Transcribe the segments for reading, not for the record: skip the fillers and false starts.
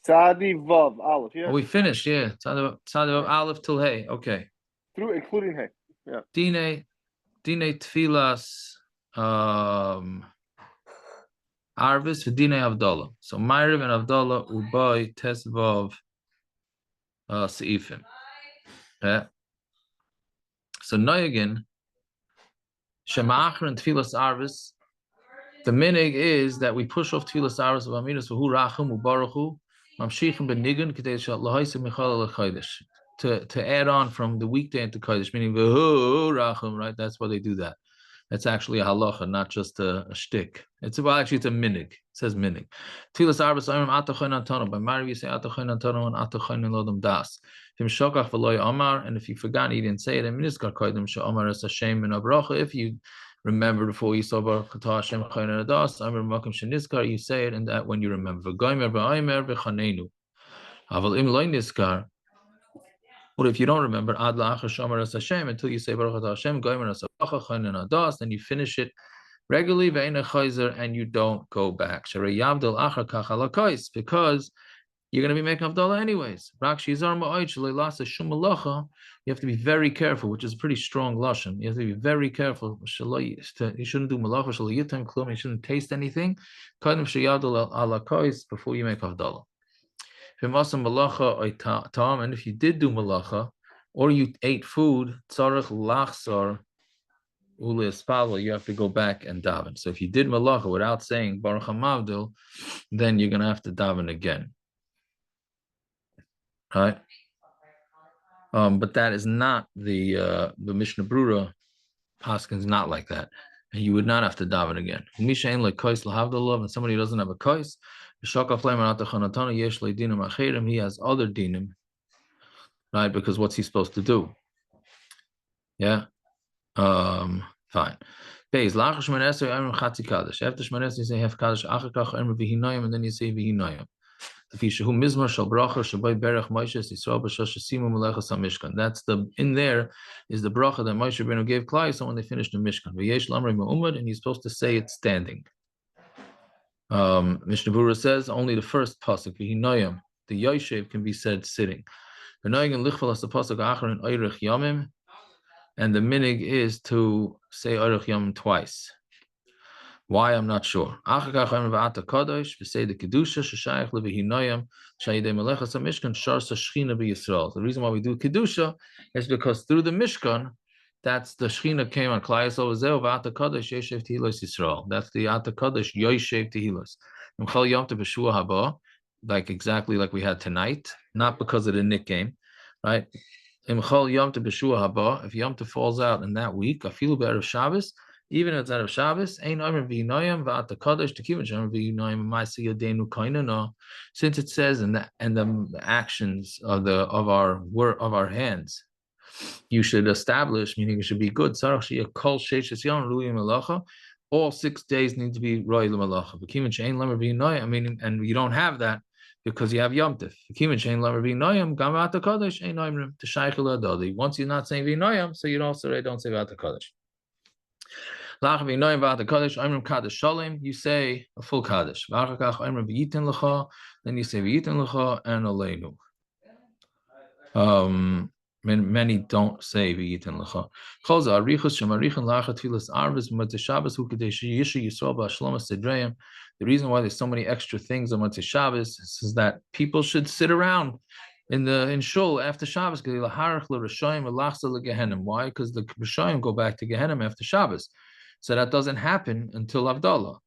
Sadi Vav Aleph. Oh, Yeah. we finished. Yeah. Tzadi Vav Aleph till Hey. Okay. Through including Hey. Yeah. Dine Tfilas Arvis Dine Avdallah. So Ma'ariv and Avdallah Ubai Tesvav Seifim. Yeah. So Noyagin Shemachar and Tfilas Arvis. The minig is that we push off Tfilas Arvis of Aminus V'hu Rachum Ubaruchu Mamshichim Benigun K'dei Shal Lahaysim Michal L'Chodesh. To add on from the weekday into Kodesh, meaning V'hu Rachum, right? That's why they do that. That's actually a halacha, not just a shtick. It's actually it's a minig. It says minig. Tfilas Arvis Ayim Atachoin Antono. By Mari you say Atachoin Antono and Atachoin Lodam Das. Him Shokach V'loy Amar, and if you forgot, he didn't say it. And Miniskar Kodim Sh'Amar Es Hashem and Abracha. If you remember before you saw Baruch Atah Hashem Chayin Adas, Amar Makom Sheniskar, you say it, and that when you remember. V'Goymer V'Aymer V'Chanenu. Aval Im Loy Niskar. But if you don't remember, Ad La'achar Shomer Es Hashem, until you say Baruch Atah Hashem, Goymer Es Abracha Chayin Adas, then you finish it regularly, Ve'ena Chayzer, and you don't go back. Sharei Yavdel Achar Kach Alakais, because you're going to be making Havdalah anyways. You have to be very careful, which is a pretty strong lashon. You have to be very careful. You shouldn't do malacha. You shouldn't taste anything. Before you make Havdalah. And if you did do malacha, or you ate food, you have to go back and daven. So if you did malacha without saying Baruch HaMavdil, then you're going to have to daven again. Right, but that is not the Mishnah Brura Paskins not like that, and you would not have to daven again. Mishain like kois lahavdalov, and somebody who doesn't have a kois, he has other dinim, right? Because what's he supposed to do? Yeah, fine. Beis lachar shmaneser amrim chatzi kaddish. After shmaneser you say have kaddish, achar kach amrim v'hinayim, and then you say v'hinayim. That's the in there is the bracha that Moshe Rabbeinu gave Klai. So when they finished the Mishkan, and he's supposed to say it standing. Mishnah Berurah says only the first pasuk, the Yoshev can be said sitting. And the minig is to say Aruch Yomim twice. Why? I'm not sure. The reason why we do Kedusha is because through the Mishkan, that's the Shechina came on Klai Yisrael v'ata Kadosh Yoshev Tehillos Yisrael. That's the Ata Kadosh Yoshev Tehillos. Like exactly like we had tonight, not because of the Nick game, right? If Yom Tov falls out in that week, I feel better of Shabbos. Even if it's out of Shabbos, since it says in the actions of our hands, you should establish, meaning it should be good. All 6 days need to be roy l'malacha. Meaning, and you don't have that because you have Yom Tov. Once you're not saying v'inoyam, so you also don't say v'ata kodesh. You say a full kaddish. Then you say and aleinu. Many don't say v'yitin lecha. The reason why there's so many extra things on Motzei Shabbos is that people should sit around in shul after Shabbos. Why? Because the Rishayim go back to Gehenim after Shabbos. So that doesn't happen until Havdalah.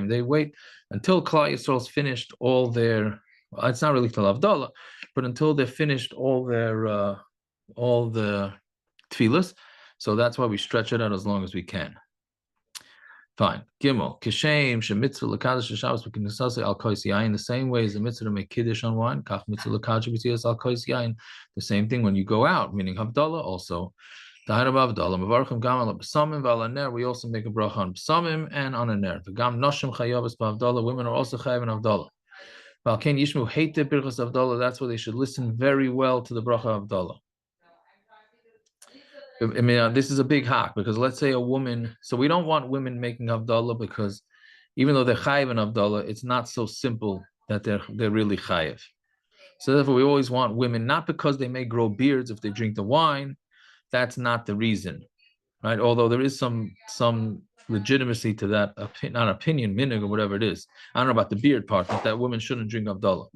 They wait until Klal Yisrael's finished all their. Well, it's not really till Havdalah, but until they're finished all the tefillas. So that's why we stretch it out as long as we can. Fine. Gimel. Kishem shemitzvah l'kadosh Shabbos v'kinesase al kois yain. The same way as the mitzvah to make kiddush on wine. Kach mitzvah l'kadosh b'tzias al kois yain. The same thing when you go out, meaning Havdalah also. We also make a bracha on psamim and on a ner. Women are also chayav in Havdalah. That's why they should listen very well to the bracha of Havdalah. I mean, this is a big hack because let's say a woman. So we don't want women making Havdalah because even though they're chayiv in Havdalah, it's not so simple that they're really chayiv. So therefore, we always want women, not because they may grow beards if they drink the wine. That's not the reason, right? Although there is some legitimacy to that, not opinion, minig, or whatever it is. I don't know about the beard part, but that women shouldn't drink Havdalah.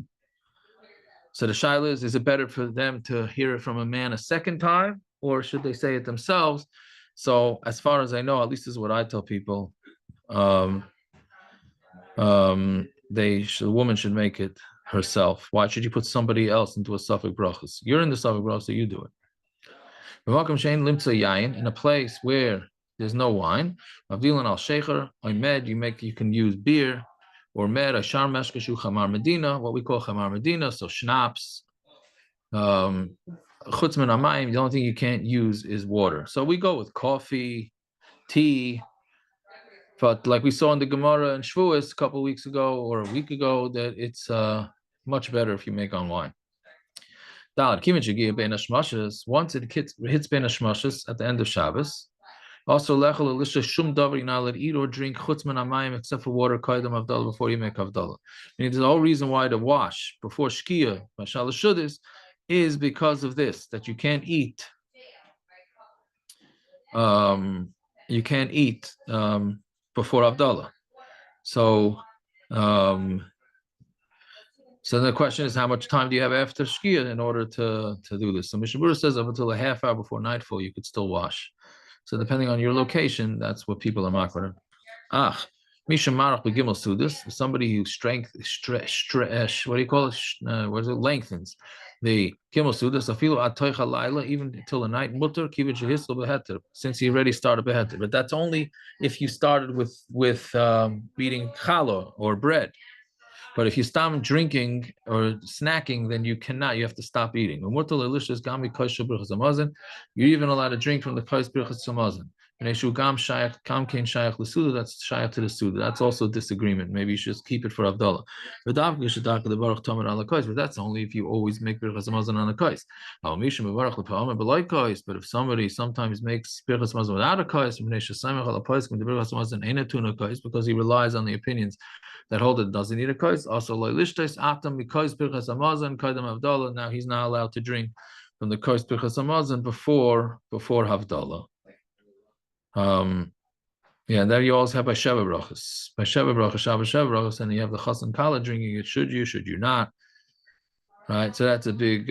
So the shaila is it better for them to hear it from a man a second time, or should they say it themselves? So as far as I know, at least this is what I tell people, the woman should make it herself. Why should you put somebody else into a suffix brachas? You're in the suffix brachas, so you do it. In a place where there's no wine, you can use beer, or med ashar meshkashu chamar medina, what we call chamar medina, so schnapps. Chutz min hamayim, the only thing you can't use is water. So we go with coffee, tea. But like we saw in the Gemara in Shavuos a couple of weeks ago or a week ago, that it's much better if you make on wine. Once it hits Ben Hashmashas at the end of Shabbos, also lechel elisha shum davar, you're not allowed to eat or drink chutz min hamayim except for water kaidam Havdalah before you make Havdalah. There's the whole reason why to wash before Shkia Mashal Shudis is because of this, that you can't eat. You can't eat before Havdalah. So so the question is, how much time do you have after Shkia in order to do this? So Mishnah Berurah says up until a half hour before nightfall, you could still wash. So depending on your location, that's what people are makbar. Misha Marach begimel sudas, somebody who what do you call it? What is it? Lengthens the gimel sudas. Afilu atoicha laila, even till the night mutter kivit shehisl beheter, since he already started beheter. But that's only if you started with eating challah or bread. But if you stop drinking or snacking, then you cannot. You have to stop eating. You're even allowed to drink from the kais birchas hamazon. That's shayach to the suda. That's also a disagreement. Maybe you should just keep it for Havdalah. But that's only if you always make birchas hamazon on a kais. But if somebody sometimes makes birchas hamazon without a kais, because he relies on the opinions that hold it doesn't need a kais. Also, loylishtais atam because birchas hamazon kaidam Havdalah. Now he's not allowed to drink from the kais birchas hamazon before Havdalah. And there you also have by Sheva brachas. By Sheva brachas, Sheva brachas, and you have the chas and kala drinking it. Should you not? Right. So that's a big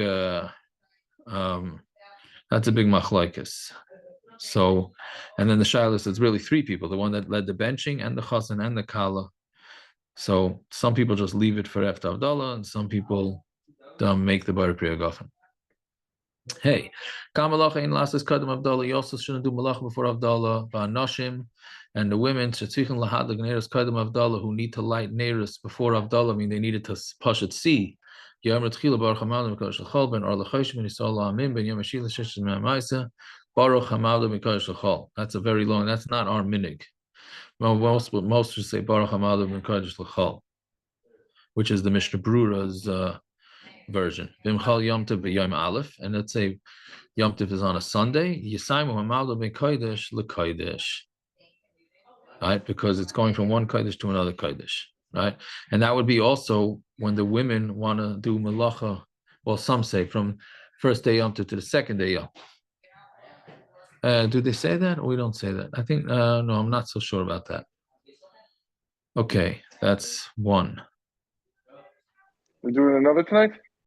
machlokes. So, and then the shaila, it's really three people: the one that led the benching, and the chasen, and the kala. So some people just leave it for after Havdalah, and some people make the bar priya gofen. Hey, kamalacha in lasses kadam Havdalah. You also shouldn't do malacha before Havdalah. Ba'anoshim, and the women shetzichin lahad l'gneirus kadam Havdalah, who need to light neiros before Havdalah. I mean, they needed to push it see. Yom Tchila Baruch Hamadim Mikadosh L'Chol Ben Or L'Choshim Ben Yisrael La'amim Ben Yom Hashila Sheshes Me'amaisa Baruch Hamadim Mikadosh L'Chol. That's a very long. That's not our minig. Well, most should say Baruch Hamadim Mikadosh L'Chol, which is the Mishnah Berurah's version. Bimchal Yom Tov B'Yom Aleph, and let's say Yom Tov is on a Sunday. Yisayim Hamadim Mikadosh L'Kodesh, right? Because it's going from one kodesh to another kodesh, right? And that would be also when the women want to do malacha. Well, some say from first day Yom Tov to the second day Yom. Do they say that, or we don't say that? I think no, I'm not so sure about that. Okay, that's one. We're doing another tonight?